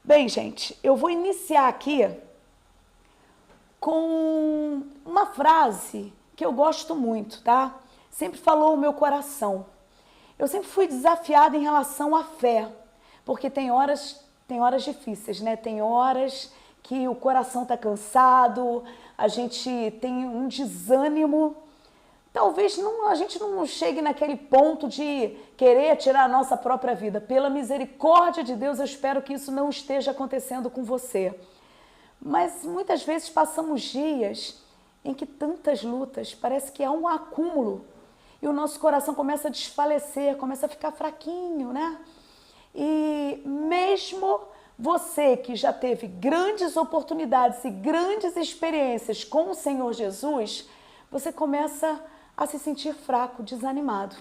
Bem, gente, eu vou iniciar aqui com uma frase que eu gosto muito, tá? Sempre falou o meu coração. Eu sempre fui desafiada em relação à fé, porque tem horas difíceis, né? Tem horas que o coração tá cansado, a gente tem um desânimo. Talvez a gente não chegue naquele ponto de querer tirar a nossa própria vida. Pela misericórdia de Deus, eu espero que isso não esteja acontecendo com você. Mas muitas vezes passamos dias em que tantas lutas, parece que há um acúmulo e o nosso coração começa a desfalecer, começa a ficar fraquinho, né? E mesmo você que já teve grandes oportunidades e grandes experiências com o Senhor Jesus, você começa a se sentir fraco, desanimado.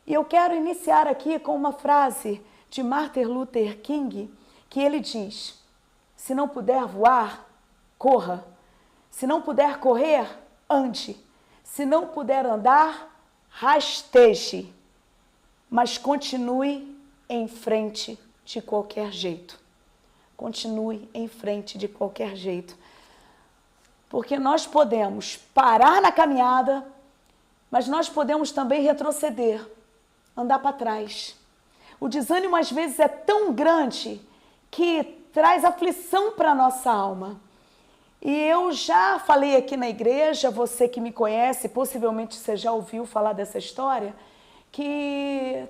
E eu quero iniciar aqui com uma frase de Martin Luther King, que ele diz: se não puder voar, corra. Se não puder correr, ande. Se não puder andar, rasteje. Mas continue em frente de qualquer jeito. Continue em frente de qualquer jeito. Porque nós podemos parar na caminhada, mas nós podemos também retroceder, andar para trás. O desânimo às vezes é tão grande que traz aflição para a nossa alma. E eu já falei aqui na igreja, você que me conhece, possivelmente você já ouviu falar dessa história, que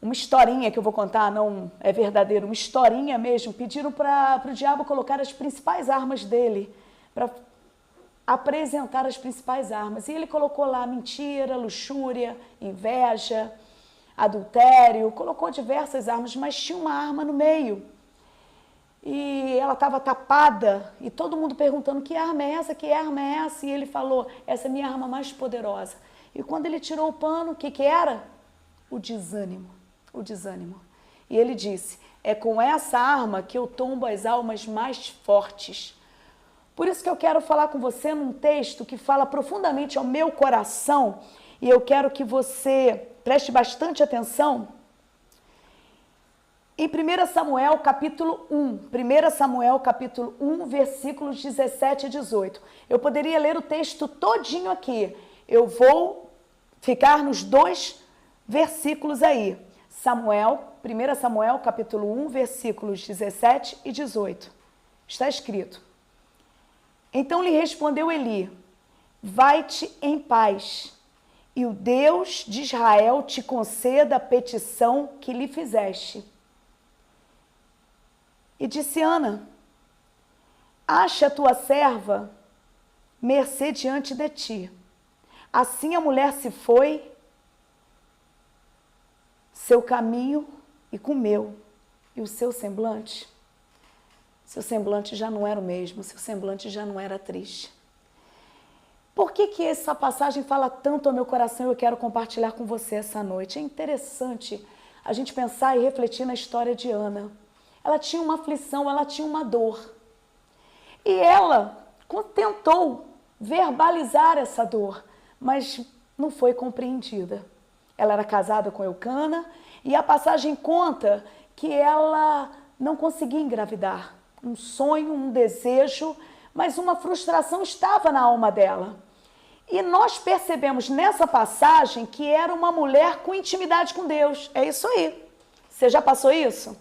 uma historinha que eu vou contar, não é verdadeira, uma historinha mesmo, pediram para o diabo colocar as principais armas dele, para apresentar as principais armas. E ele colocou lá mentira, luxúria, inveja, adultério, colocou diversas armas, mas tinha uma arma no meio. E ela estava tapada e todo mundo perguntando: que arma é essa, que arma é essa? E ele falou: essa é a minha arma mais poderosa. E quando ele tirou o pano, o que era? O desânimo, o desânimo. E ele disse: é com essa arma que eu tombo as almas mais fortes. Por isso que eu quero falar com você num texto que fala profundamente ao meu coração, e eu quero que você preste bastante atenção. Em 1 Samuel capítulo 1, versículos 17 e 18. Eu poderia ler o texto todinho aqui. Eu vou ficar nos 2 versículos aí. 1 Samuel capítulo 1, versículos 17 e 18. Está escrito: então lhe respondeu Eli: vai-te em paz, e o Deus de Israel te conceda a petição que lhe fizeste. E disse Ana: acha a tua serva mercê diante de ti. Assim a mulher se foi seu caminho e comeu, e o seu semblante já não era o mesmo, seu semblante já não era triste. Por que essa passagem fala tanto ao meu coração e eu quero compartilhar com você essa noite? É interessante a gente pensar e refletir na história de Ana. Ela tinha uma aflição, ela tinha uma dor. E ela tentou verbalizar essa dor, mas não foi compreendida. Ela era casada com Eucana e a passagem conta que ela não conseguia engravidar. Um sonho, um desejo, mas uma frustração estava na alma dela. E nós percebemos nessa passagem que era uma mulher com intimidade com Deus. É isso aí. Você já passou isso?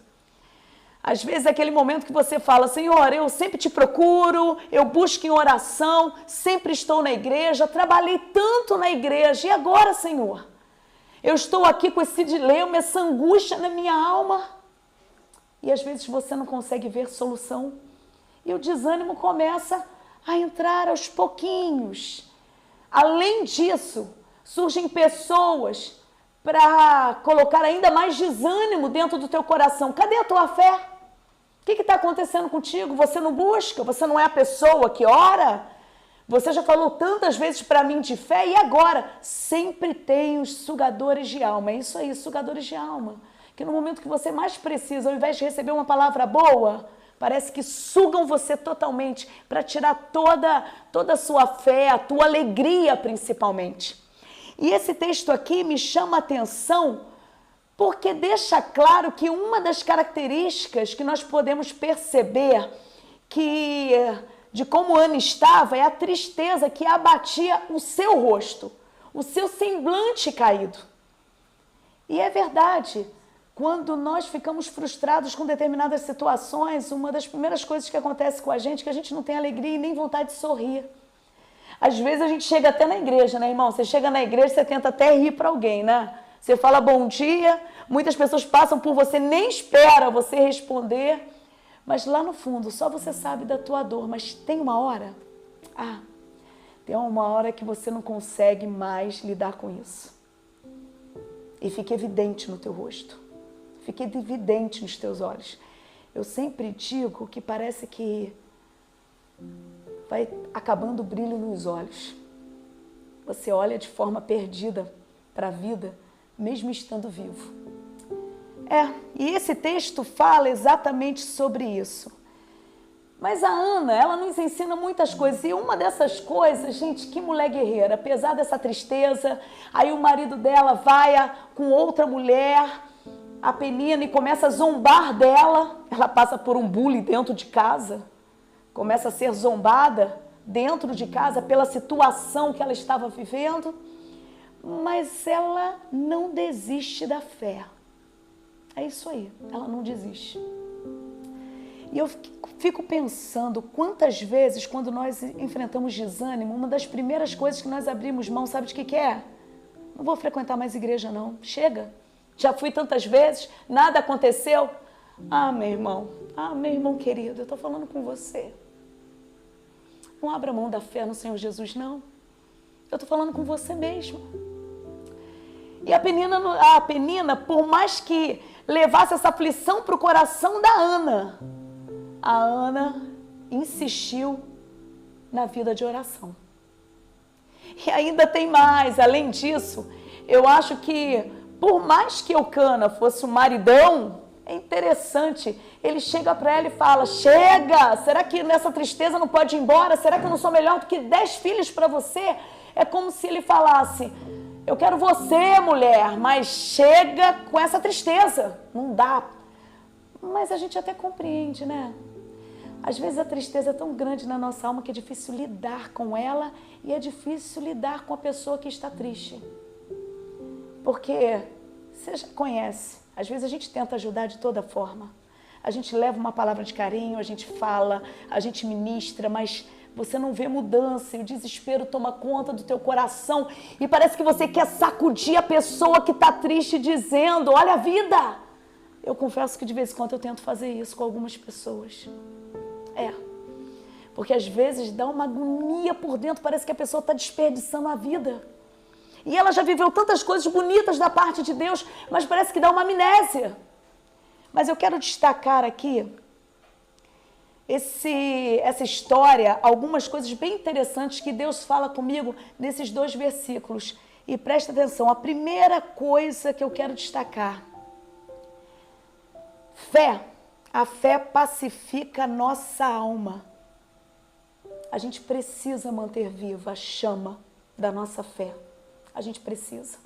Às vezes é aquele momento que você fala: Senhor, eu sempre te procuro, eu busco em oração, sempre estou na igreja, trabalhei tanto na igreja, e agora, Senhor? Eu estou aqui com esse dilema, essa angústia na minha alma. E às vezes você não consegue ver solução. E o desânimo começa a entrar aos pouquinhos. Além disso, surgem pessoas para colocar ainda mais desânimo dentro do teu coração. Cadê a tua fé? O que está acontecendo contigo? Você não busca? Você não é a pessoa que ora? Você já falou tantas vezes para mim de fé, e agora? Sempre tem os sugadores de alma. É isso aí, sugadores de alma. Que no momento que você mais precisa, ao invés de receber uma palavra boa, parece que sugam você totalmente para tirar toda a sua fé, a tua alegria principalmente. E esse texto aqui me chama a atenção Porque deixa claro que uma das características que nós podemos perceber que de como Ana estava é a tristeza que abatia o seu rosto, o seu semblante caído. E é verdade, quando nós ficamos frustrados com determinadas situações, uma das primeiras coisas que acontece com a gente é que a gente não tem alegria e nem vontade de sorrir. Às vezes a gente chega até na igreja, né, irmão? Você chega na igreja, você tenta até rir para alguém, né? Você fala bom dia, muitas pessoas passam por você, nem espera você responder, mas lá no fundo, só você sabe da tua dor, mas tem uma hora, tem uma hora que você não consegue mais lidar com isso. E fica evidente no teu rosto, fica evidente nos teus olhos. Eu sempre digo que parece que vai acabando o brilho nos olhos. Você olha de forma perdida para a vida, mesmo estando vivo. E esse texto fala exatamente sobre isso. Mas a Ana, ela nos ensina muitas coisas. E uma dessas coisas, gente, que mulher guerreira. Apesar dessa tristeza, aí o marido dela vai com outra mulher, a Penina, e começa a zombar dela. Ela passa por um bullying dentro de casa. Começa a ser zombada dentro de casa pela situação que ela estava vivendo. Mas ela não desiste da fé. É isso aí, ela não desiste. E eu fico pensando quantas vezes, quando nós enfrentamos desânimo, uma das primeiras coisas que nós abrimos mão, sabe de que é? Não vou frequentar mais igreja não, chega. Já fui tantas vezes, nada aconteceu. Meu irmão querido, eu estou falando com você. Não abra mão da fé no Senhor Jesus, não. Eu estou falando com você mesmo. E a Penina, por mais que levasse essa aflição para o coração da Ana, a Ana insistiu na vida de oração. E ainda tem mais, além disso, eu acho que por mais que Eucana fosse um maridão, é interessante, ele chega para ela e fala, chega, será que nessa tristeza não pode ir embora? Será que eu não sou melhor do que 10 filhos para você? É como se ele falasse, eu quero você, mulher, mas chega com essa tristeza. Não dá. Mas a gente até compreende, né? Às vezes a tristeza é tão grande na nossa alma que é difícil lidar com ela e é difícil lidar com a pessoa que está triste. Porque você já conhece, às vezes a gente tenta ajudar de toda forma. A gente leva uma palavra de carinho, a gente fala, a gente ministra, mas você não vê mudança e o desespero toma conta do teu coração e parece que você quer sacudir a pessoa que está triste dizendo, olha a vida. Eu confesso que de vez em quando eu tento fazer isso com algumas pessoas. Porque às vezes dá uma agonia por dentro, parece que a pessoa está desperdiçando a vida. E ela já viveu tantas coisas bonitas da parte de Deus, mas parece que dá uma amnésia. Mas eu quero destacar aqui essa história, algumas coisas bem interessantes que Deus fala comigo nesses 2 versículos. E presta atenção, a primeira coisa que eu quero destacar, fé. A fé pacifica a nossa alma. A gente precisa manter viva a chama da nossa fé. A gente precisa.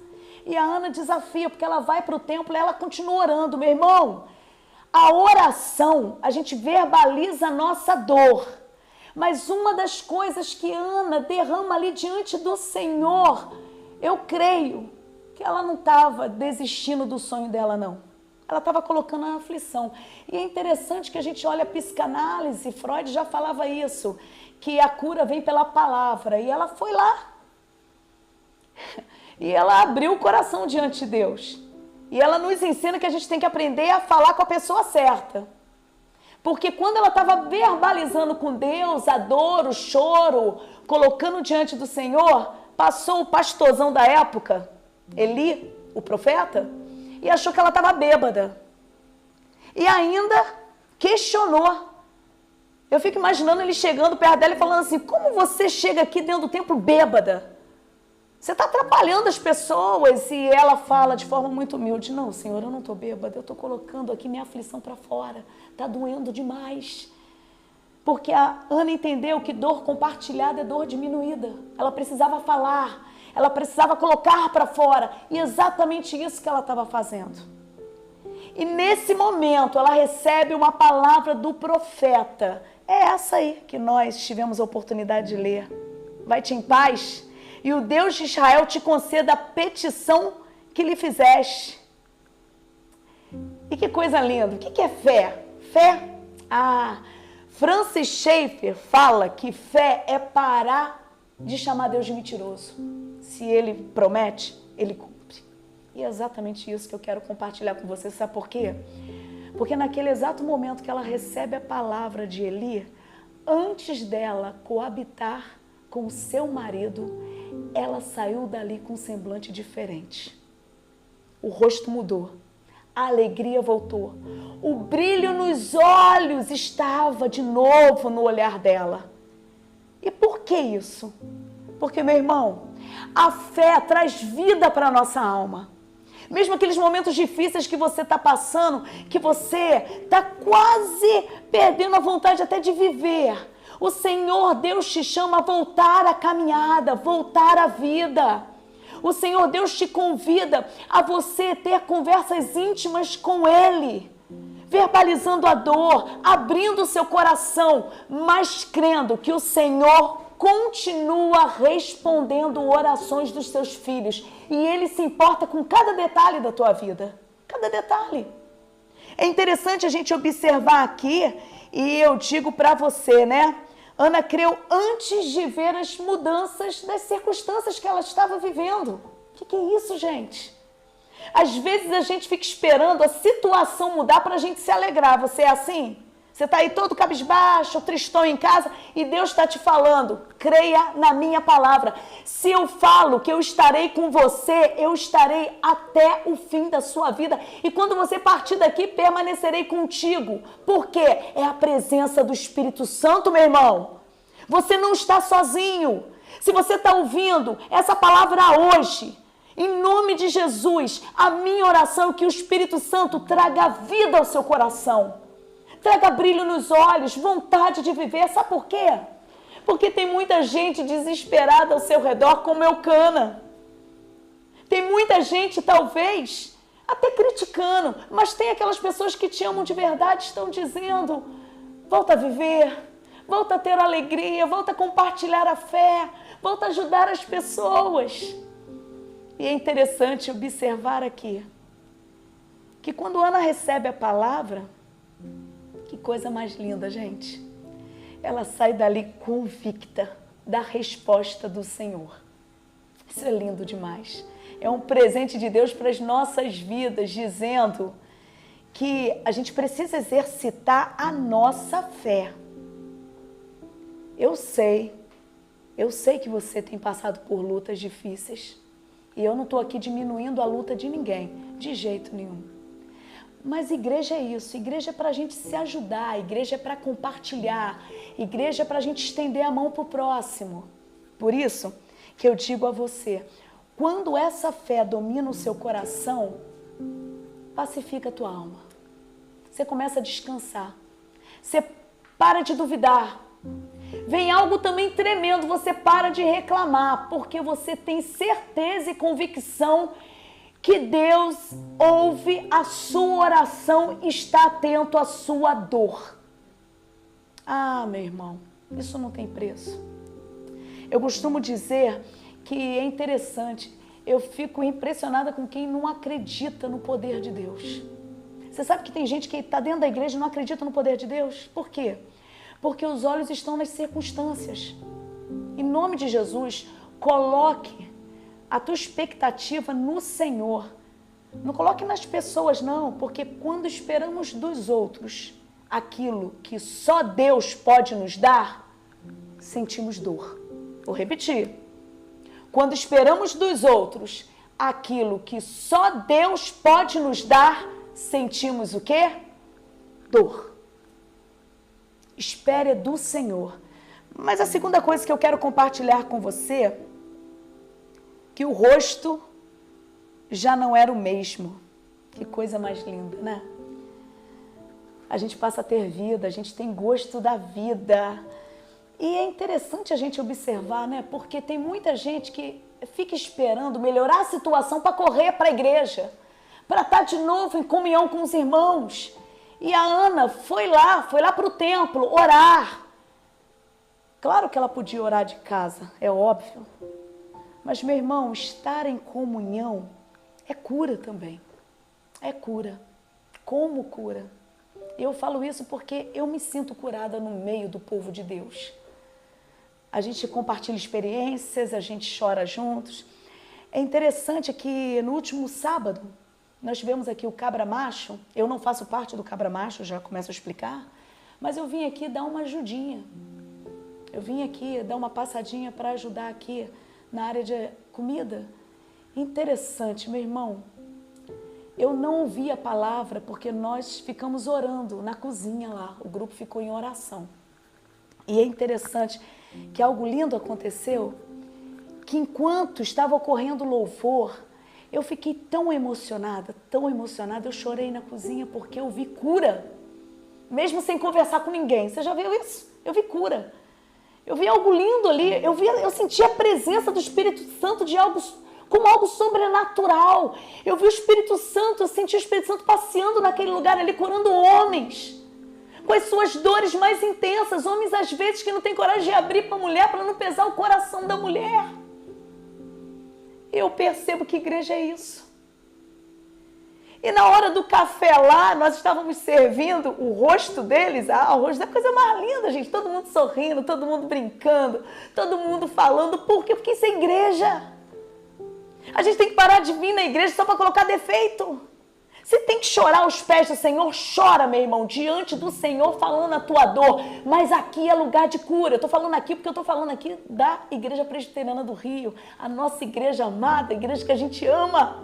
E a Ana desafia, porque ela vai para o templo e ela continua orando. Meu irmão, a oração, a gente verbaliza a nossa dor. Mas uma das coisas que Ana derrama ali diante do Senhor, eu creio que ela não estava desistindo do sonho dela, não. Ela estava colocando a aflição. E é interessante que a gente olha a psicanálise, Freud já falava isso, que a cura vem pela palavra. E ela foi lá. E ela abriu o coração diante de Deus. E ela nos ensina que a gente tem que aprender a falar com a pessoa certa. Porque quando ela estava verbalizando com Deus a dor, o choro, colocando diante do Senhor, passou o pastorzão da época, Eli, o profeta, e achou que ela estava bêbada. E ainda questionou. Eu fico imaginando ele chegando perto dela e falando assim, como você chega aqui dentro do templo bêbada? Você está atrapalhando as pessoas. E ela fala de forma muito humilde, não, Senhor, eu não estou bêbada, eu estou colocando aqui minha aflição para fora. Está doendo demais. Porque a Ana entendeu que dor compartilhada é dor diminuída. Ela precisava falar. Ela precisava colocar para fora. E exatamente isso que ela estava fazendo. E nesse momento ela recebe uma palavra do profeta. É essa aí que nós tivemos a oportunidade de ler. Vai-te em paz, e o Deus de Israel te conceda a petição que lhe fizeste. E que coisa linda. O que é fé? Fé? Francis Schaeffer fala que fé é parar de chamar Deus de mentiroso. Se Ele promete, Ele cumpre. E é exatamente isso que eu quero compartilhar com você. Sabe por quê? Porque naquele exato momento que ela recebe a palavra de Eli, antes dela coabitar com o seu marido, ela saiu dali com um semblante diferente. O rosto mudou, a alegria voltou, o brilho nos olhos estava de novo no olhar dela. E por que isso? Porque, meu irmão, a fé traz vida para a nossa alma. Mesmo aqueles momentos difíceis que você está passando, que você está quase perdendo a vontade até de viver, o Senhor Deus te chama a voltar à caminhada, voltar à vida. O Senhor Deus te convida a você ter conversas íntimas com Ele, verbalizando a dor, abrindo o seu coração, mas crendo que o Senhor continua respondendo orações dos seus filhos. E Ele se importa com cada detalhe da tua vida. Cada detalhe. É interessante a gente observar aqui, e eu digo para você, né? Ana creu antes de ver as mudanças das circunstâncias que ela estava vivendo. O que é isso, gente? Às vezes a gente fica esperando a situação mudar para a gente se alegrar. Você é assim? Você está aí todo cabisbaixo, tristão em casa, e Deus está te falando, creia na minha palavra. Se eu falo que eu estarei com você, eu estarei até o fim da sua vida. E quando você partir daqui, permanecerei contigo. Por quê? É a presença do Espírito Santo, meu irmão. Você não está sozinho. Se você está ouvindo essa palavra hoje, em nome de Jesus, a minha oração é que o Espírito Santo traga vida ao seu coração. Traga brilho nos olhos, vontade de viver. Sabe por quê? Porque tem muita gente desesperada ao seu redor, como Eucana. Tem muita gente, talvez, até criticando, mas tem aquelas pessoas que te amam de verdade, estão dizendo, volta a viver, volta a ter alegria, volta a compartilhar a fé, volta a ajudar as pessoas. E é interessante observar aqui, que quando Ana recebe a palavra, que coisa mais linda, gente. Ela sai dali convicta da resposta do Senhor. Isso é lindo demais. É um presente de Deus para as nossas vidas, dizendo que a gente precisa exercitar a nossa fé. Eu sei que você tem passado por lutas difíceis. E eu não estou aqui diminuindo a luta de ninguém, de jeito nenhum. Mas igreja é isso, igreja é para a gente se ajudar, igreja é para compartilhar, igreja é para a gente estender a mão para o próximo. Por isso que eu digo a você, quando essa fé domina o seu coração, pacifica a tua alma. Você começa a descansar, você para de duvidar. Vem algo também tremendo, você para de reclamar, porque você tem certeza e convicção que Deus ouve a sua oração e está atento à sua dor. Ah, meu irmão, isso não tem preço. Eu costumo dizer que é interessante, eu fico impressionada com quem não acredita no poder de Deus. Você sabe que tem gente que está dentro da igreja e não acredita no poder de Deus? Por quê? Porque os olhos estão nas circunstâncias. Em nome de Jesus, coloque a tua expectativa no Senhor. Não coloque nas pessoas, não, porque quando esperamos dos outros aquilo que só Deus pode nos dar, sentimos dor. Vou repetir. Quando esperamos dos outros aquilo que só Deus pode nos dar, sentimos o quê? Dor. Espere do Senhor. Mas a segunda coisa que eu quero compartilhar com você, que o rosto já não era o mesmo. Que coisa mais linda, né? A gente passa a ter vida, a gente tem gosto da vida. E é interessante a gente observar, né? Porque tem muita gente que fica esperando melhorar a situação para correr para a igreja, para estar de novo em comunhão com os irmãos. E a Ana foi lá para o templo orar. Claro que ela podia orar de casa, é óbvio. Mas, meu irmão, estar em comunhão é cura também. É cura. Como cura? Eu falo isso porque eu me sinto curada no meio do povo de Deus. A gente compartilha experiências, a gente chora juntos. É interessante que no último sábado, nós tivemos aqui o Cabra Macho. Eu não faço parte do Cabra Macho, já começo a explicar. Mas eu vim aqui dar uma ajudinha. Eu vim aqui dar uma passadinha para ajudar aqui na área de comida. Interessante, meu irmão. Eu não ouvi a palavra porque nós ficamos orando na cozinha lá. O grupo ficou em oração. E é interessante que algo lindo aconteceu, que enquanto estava ocorrendo louvor, eu fiquei tão emocionada, eu chorei na cozinha porque eu vi cura, mesmo sem conversar com ninguém. Você já viu isso? Eu vi cura. Eu vi algo lindo ali, eu senti a presença do Espírito Santo como algo sobrenatural. Eu vi o Espírito Santo, eu senti o Espírito Santo passeando naquele lugar ali, curando homens, com as suas dores mais intensas. Homens, às vezes, que não têm coragem de abrir para a mulher, para não pesar o coração da mulher. Eu percebo que igreja é isso. E na hora do café lá, nós estávamos servindo o rosto deles. O rosto é a coisa mais linda, gente. Todo mundo sorrindo, todo mundo brincando, todo mundo falando. Por quê? Porque isso é igreja. A gente tem que parar de vir na igreja só para colocar defeito. Se tem que chorar aos pés do Senhor, chora, meu irmão, diante do Senhor, falando a tua dor. Mas aqui é lugar de cura. Eu estou falando aqui porque eu estou falando aqui da Igreja Presbiteriana do Rio. A nossa igreja amada, a igreja que a gente ama.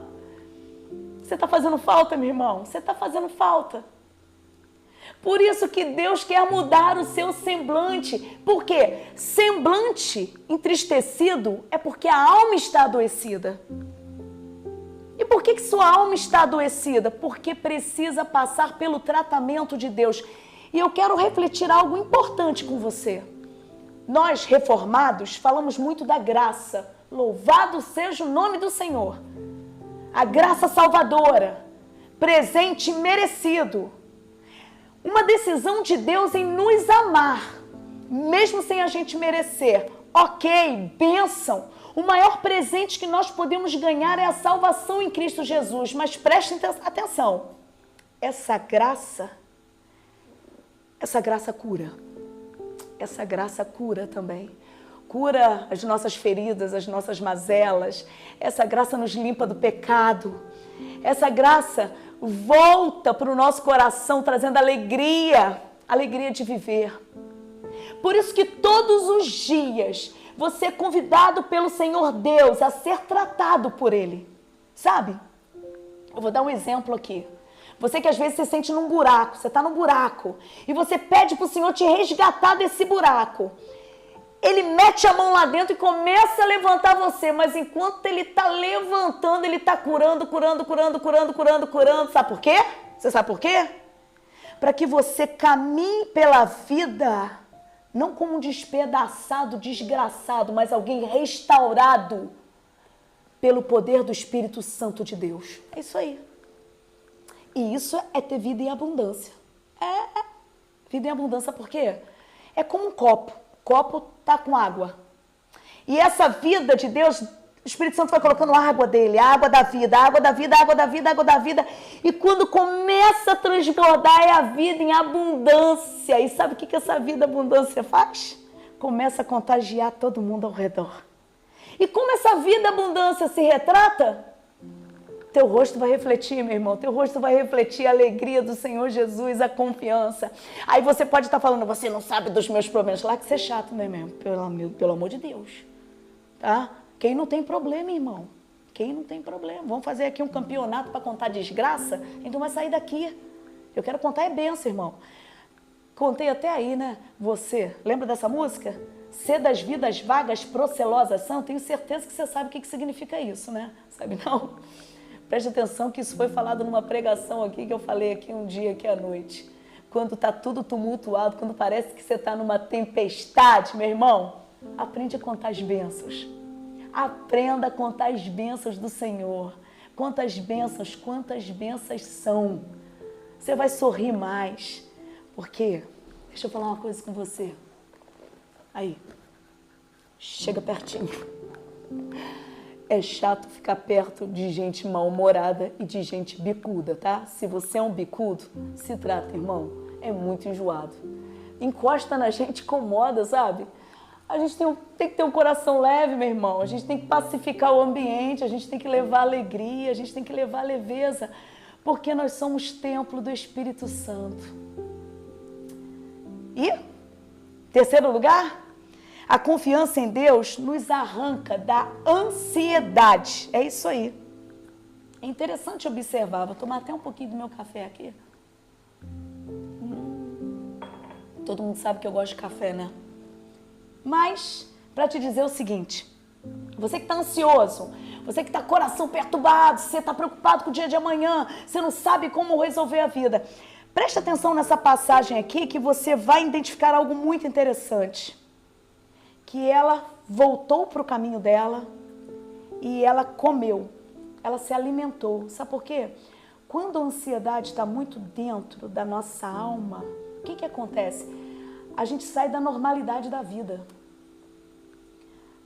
Você está fazendo falta, meu irmão? Você está fazendo falta. Por isso que Deus quer mudar o seu semblante. Por quê? Semblante entristecido é porque a alma está adoecida. E por que sua alma está adoecida? Porque precisa passar pelo tratamento de Deus. E eu quero refletir algo importante com você. Nós, reformados, falamos muito da graça. Louvado seja o nome do Senhor. A graça salvadora, presente e merecido. Uma decisão de Deus em nos amar, mesmo sem a gente merecer. Ok, bênção. O maior presente que nós podemos ganhar é a salvação em Cristo Jesus. Mas prestem atenção. Essa graça cura. Essa graça cura também. Cura as nossas feridas, as nossas mazelas. Essa graça nos limpa do pecado. Essa graça volta para o nosso coração, trazendo alegria de viver. Por isso que todos os dias você é convidado pelo Senhor Deus a ser tratado por Ele. Sabe? Eu vou dar um exemplo aqui. Você que às vezes se sente num buraco, você está num buraco, e você pede para o Senhor te resgatar desse buraco. Ele mete a mão lá dentro e começa a levantar você, mas enquanto ele está levantando, ele está curando. Sabe por quê? Você sabe por quê? Para que você caminhe pela vida, não como um despedaçado, desgraçado, mas alguém restaurado pelo poder do Espírito Santo de Deus. É isso aí. E isso é ter vida em abundância. Vida em abundância por quê? É como um copo. O copo está com água. E essa vida de Deus, o Espírito Santo vai colocando a água dele, a água da vida, a água da vida, a água da vida, a água da vida. E quando começa a transbordar é a vida em abundância. E sabe o que essa vida em abundância faz? Começa a contagiar todo mundo ao redor. E como essa vida em abundância se retrata? Teu rosto vai refletir, meu irmão. Teu rosto vai refletir a alegria do Senhor Jesus, a confiança. Aí você pode estar falando, você não sabe dos meus problemas. Lá que você é chato, né, mesmo? Pelo amor de Deus. Tá? Quem não tem problema, irmão? Quem não tem problema? Vamos fazer aqui um campeonato para contar desgraça? Então vai sair daqui. Eu quero contar é bênção, irmão. Contei até aí, né? Você, lembra dessa música? Ser das vidas vagas, procelosas são? Tenho certeza que você sabe o que significa isso, né? Sabe não? Preste atenção que isso foi falado numa pregação aqui, que eu falei aqui um dia, aqui à noite. Quando está tudo tumultuado, quando parece que você está numa tempestade, meu irmão, aprende a contar as bênçãos. Aprenda a contar as bênçãos do Senhor. quantas bênçãos são. Você vai sorrir mais. Porque, deixa eu falar uma coisa com você. Aí, chega pertinho. É chato ficar perto de gente mal-humorada e de gente bicuda, tá? Se você é um bicudo, se trata, irmão. É muito enjoado. Encosta na gente, incomoda, sabe? A gente tem que ter um coração leve, meu irmão. A gente tem que pacificar o ambiente, a gente tem que levar alegria, a gente tem que levar leveza. Porque nós somos templo do Espírito Santo. E, terceiro lugar, a confiança em Deus nos arranca da ansiedade. É isso aí. É interessante observar. Vou tomar até um pouquinho do meu café aqui. Todo mundo sabe que eu gosto de café, né? Mas, para te dizer o seguinte, você que está ansioso, você que está com o coração perturbado, você está preocupado com o dia de amanhã, você não sabe como resolver a vida. Preste atenção nessa passagem aqui que você vai identificar algo muito interessante. Que ela voltou para o caminho dela e ela comeu, ela se alimentou. Sabe por quê? Quando a ansiedade está muito dentro da nossa alma, o que acontece? A gente sai da normalidade da vida.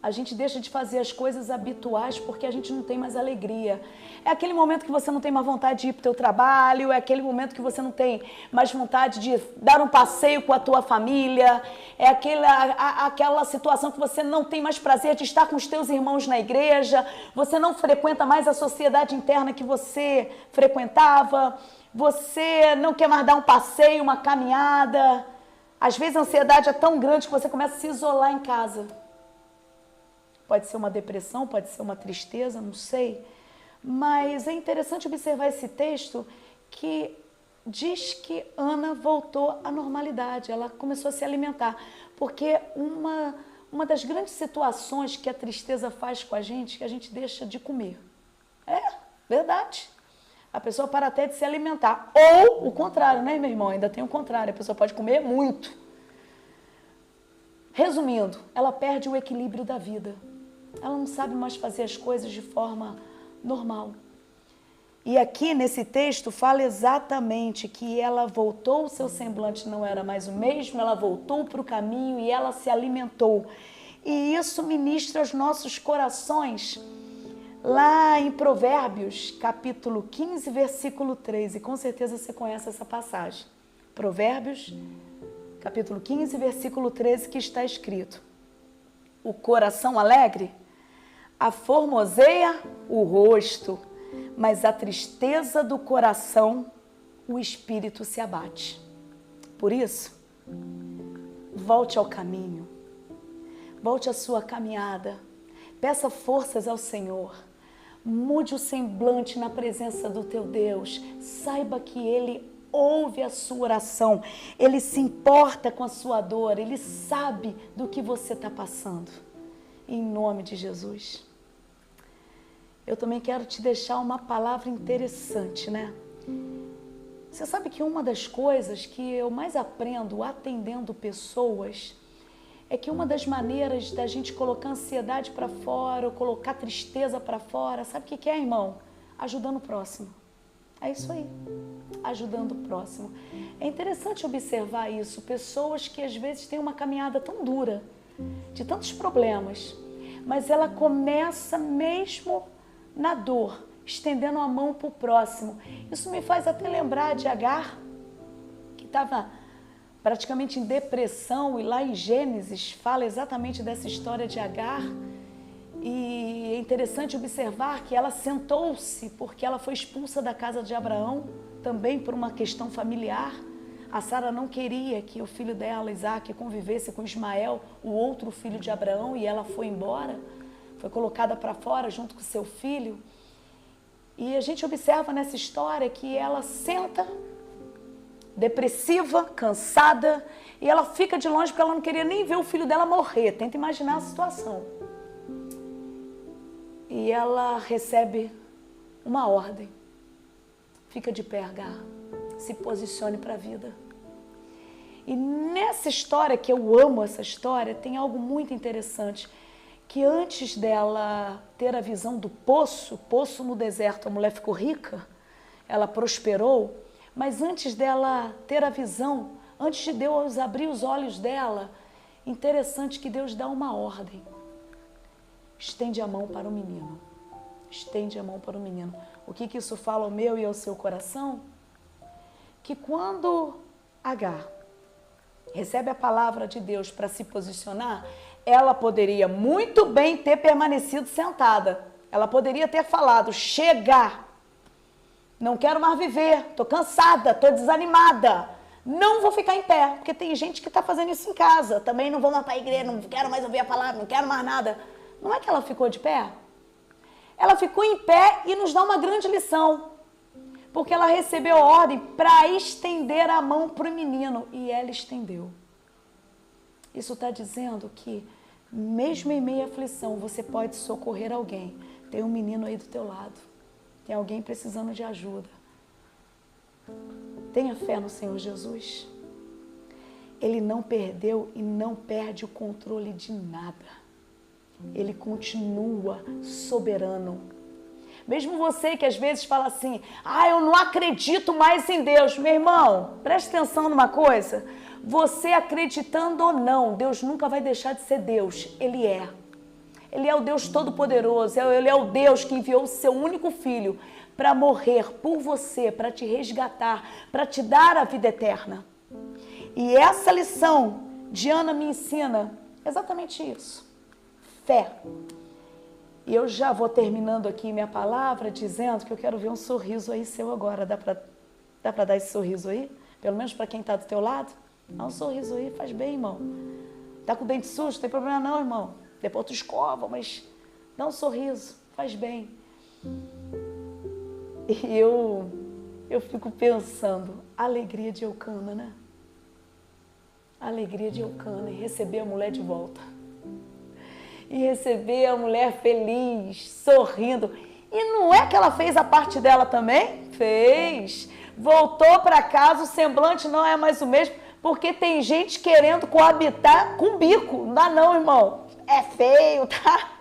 A gente deixa de fazer as coisas habituais porque a gente não tem mais alegria. É aquele momento que você não tem mais vontade de ir para o teu trabalho, é aquele momento que você não tem mais vontade de dar um passeio com a tua família, é aquela situação que você não tem mais prazer de estar com os teus irmãos na igreja, você não frequenta mais a sociedade interna que você frequentava, você não quer mais dar um passeio, uma caminhada. Às vezes a ansiedade é tão grande que você começa a se isolar em casa. Pode ser uma depressão, pode ser uma tristeza, não sei. Mas é interessante observar esse texto que diz que Ana voltou à normalidade, ela começou a se alimentar. Porque uma das grandes situações que a tristeza faz com a gente, que a gente deixa de comer. É, verdade. A pessoa para até de se alimentar. Ou o contrário, né, meu irmão? Ainda tem o contrário, a pessoa pode comer muito. Resumindo, ela perde o equilíbrio da vida. Ela não sabe mais fazer as coisas de forma normal. E aqui nesse texto fala exatamente que ela voltou, o seu semblante não era mais o mesmo, ela voltou para o caminho e ela se alimentou. E isso ministra aos nossos corações. Lá em Provérbios, capítulo 15, versículo 13, com certeza você conhece essa passagem. Provérbios, capítulo 15, versículo 13, que está escrito: o coração alegre aformoseia o rosto, mas a tristeza do coração, o espírito se abate. Por isso, volte ao caminho, volte à sua caminhada, peça forças ao Senhor, mude o semblante na presença do teu Deus, saiba que Ele ouve a sua oração, Ele se importa com a sua dor, Ele sabe do que você está passando. Em nome de Jesus. Eu também quero te deixar uma palavra interessante, né? Você sabe que uma das coisas que eu mais aprendo atendendo pessoas é que uma das maneiras da gente colocar ansiedade para fora ou colocar tristeza para fora, sabe o que é, irmão? Ajudando o próximo. É isso aí, ajudando o próximo. É interessante observar isso, pessoas que às vezes têm uma caminhada tão dura, de tantos problemas, mas ela começa mesmo na dor, estendendo a mão para o próximo. Isso me faz até lembrar de Agar, que estava praticamente em depressão, e lá em Gênesis fala exatamente dessa história de Agar. E é interessante observar que ela sentou-se porque ela foi expulsa da casa de Abraão, também por uma questão familiar. A Sara não queria que o filho dela, Isaac, convivesse com Ismael, o outro filho de Abraão, e ela foi embora, foi colocada para fora junto com seu filho. E a gente observa nessa história que ela senta, depressiva, cansada, e ela fica de longe porque ela não queria nem ver o filho dela morrer. Tenta imaginar a situação. E ela recebe uma ordem. Fica de pé, Agar. Se posicione para a vida. E nessa história, que eu amo essa história, tem algo muito interessante. que antes dela ter a visão do poço no deserto, a mulher ficou rica, ela prosperou, mas antes dela ter a visão, antes de Deus abrir os olhos dela, interessante que Deus dá uma ordem. Estende a mão para o menino. Estende a mão para o menino. O que isso fala ao meu e ao seu coração? Que quando Agar recebe a palavra de Deus para se posicionar, ela poderia muito bem ter permanecido sentada. Ela poderia ter falado, chega, não quero mais viver, estou cansada, estou desanimada, não vou ficar em pé, porque tem gente que está fazendo isso em casa, também não vou mais para a igreja, não quero mais ouvir a palavra, não quero mais nada. Não é que ela ficou de pé? Ela ficou em pé e nos dá uma grande lição, porque ela recebeu a ordem para estender a mão para o menino, e ela estendeu. Isso está dizendo que, mesmo em meio à aflição, você pode socorrer alguém. Tem um menino aí do teu lado, tem alguém precisando de ajuda. Tenha fé no Senhor Jesus. Ele não perdeu e não perde o controle de nada. Ele continua soberano. Mesmo você que às vezes fala assim, eu não acredito mais em Deus. Meu irmão, preste atenção numa coisa. Você acreditando ou não, Deus nunca vai deixar de ser Deus. Ele é. Ele é o Deus Todo-Poderoso. Ele é o Deus que enviou o seu único filho para morrer por você, para te resgatar, para te dar a vida eterna. E essa lição de Ana me ensina exatamente isso. Fé. E eu já vou terminando aqui minha palavra dizendo que eu quero ver um sorriso aí seu agora. Dá para dar esse sorriso aí? Pelo menos para quem está do teu lado? Dá um sorriso aí, faz bem, irmão. Tá com o dente sujo? Não tem problema não, irmão. Depois tu escova, mas dá um sorriso, faz bem. E eu fico pensando, a alegria de Eucana, né? A alegria de Eucana em receber a mulher de volta. E receber a mulher feliz, sorrindo. E não é que ela fez a parte dela também? Fez. Voltou para casa, o semblante não é mais o mesmo, porque tem gente querendo coabitar com bico. Não dá não, irmão. É feio, tá?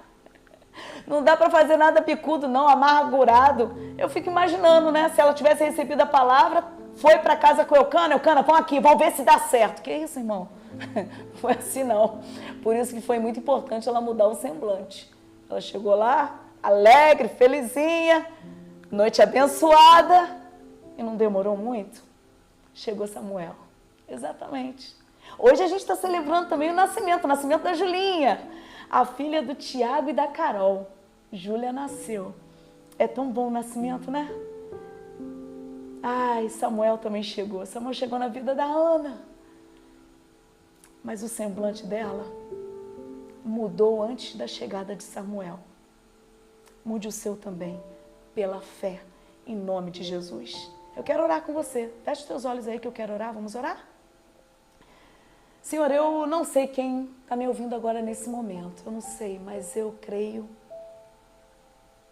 Não dá para fazer nada picudo, não, amargurado. Eu fico imaginando, né? Se ela tivesse recebido a palavra, foi para casa com Eucana, vamos aqui, vamos ver se dá certo. Que isso, irmão? Não foi assim, não. Por isso que foi muito importante ela mudar o semblante. Ela chegou lá, alegre, felizinha, noite abençoada, e não demorou muito. Chegou Samuel. Exatamente. Hoje a gente está celebrando também o nascimento da Julinha, a filha do Tiago e da Carol. Júlia nasceu. É tão bom o nascimento, né? Ai, Samuel também chegou. Samuel chegou na vida da Ana. Mas o semblante dela mudou antes da chegada de Samuel. Mude o seu também, pela fé, em nome de Jesus. Eu quero orar com você. Feche os teus olhos aí que eu quero orar. Vamos orar? Senhor, eu não sei quem está me ouvindo agora nesse momento. Eu não sei, mas eu creio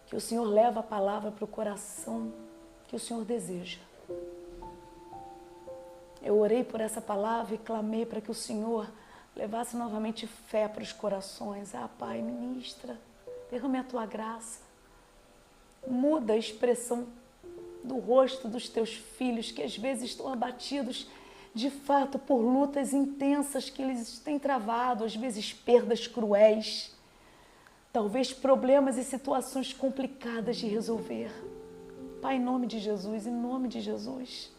que o Senhor leva a palavra para o coração que o Senhor deseja. Eu orei por essa palavra e clamei para que o Senhor levasse novamente fé para os corações. Pai, ministra, derrame a tua graça. Muda a expressão do rosto dos teus filhos que às vezes estão abatidos de fato por lutas intensas que eles têm travado, às vezes perdas cruéis, talvez problemas e situações complicadas de resolver. Pai, em nome de Jesus,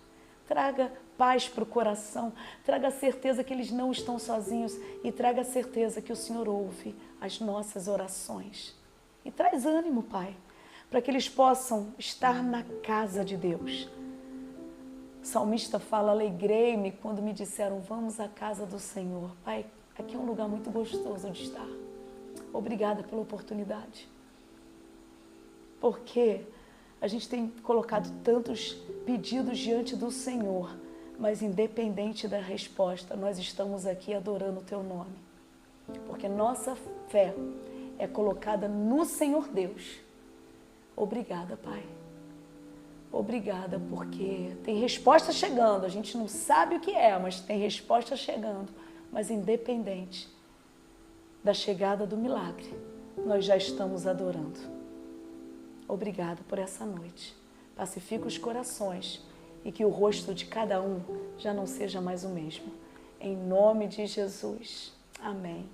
traga paz para o coração, traga a certeza que eles não estão sozinhos e traga a certeza que o Senhor ouve as nossas orações. E traz ânimo, Pai, para que eles possam estar na casa de Deus. O salmista fala, alegrei-me quando me disseram, vamos à casa do Senhor. Pai, aqui é um lugar muito gostoso de estar. Obrigada pela oportunidade. Porque a gente tem colocado tantos pedidos diante do Senhor, mas independente da resposta, nós estamos aqui adorando o Teu nome. Porque nossa fé é colocada no Senhor Deus. Obrigada, Pai. Obrigada, porque tem resposta chegando. A gente não sabe o que é, mas tem resposta chegando. Mas independente, da chegada do milagre, nós já estamos adorando. Obrigada por essa noite. Pacifica os corações e que o rosto de cada um já não seja mais o mesmo. Em nome de Jesus. Amém.